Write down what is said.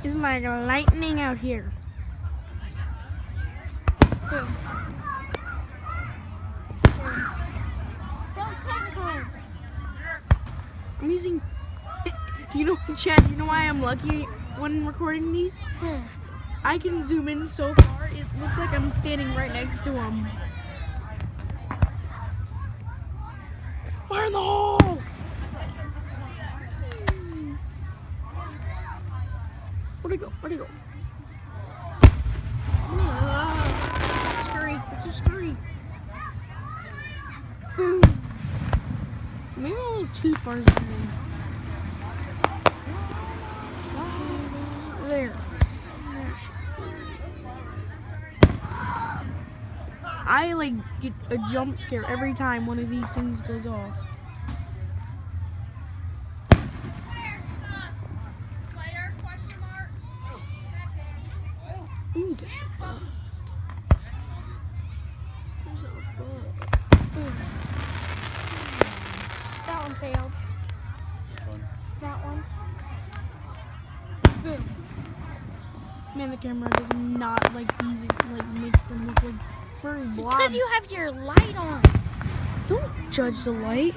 It's like lightning out here. Boom. I'm using. You know, Chad. You know why I'm lucky when recording these? I can zoom in so far. It looks like I'm standing right next to him. Fire in the hole! Where'd it go? Where'd it go? Scurry. It's a scurry. Boom. Maybe a little too far zoomed in. There. I like get a jump scare every time one of these things goes off. Ooh, there's a bug. There's a bug. Ooh. That one failed. Which one? That one. Boom. Man, the camera does not like these. Like makes them look like furry blobs. Because you have your light on. Don't judge the light.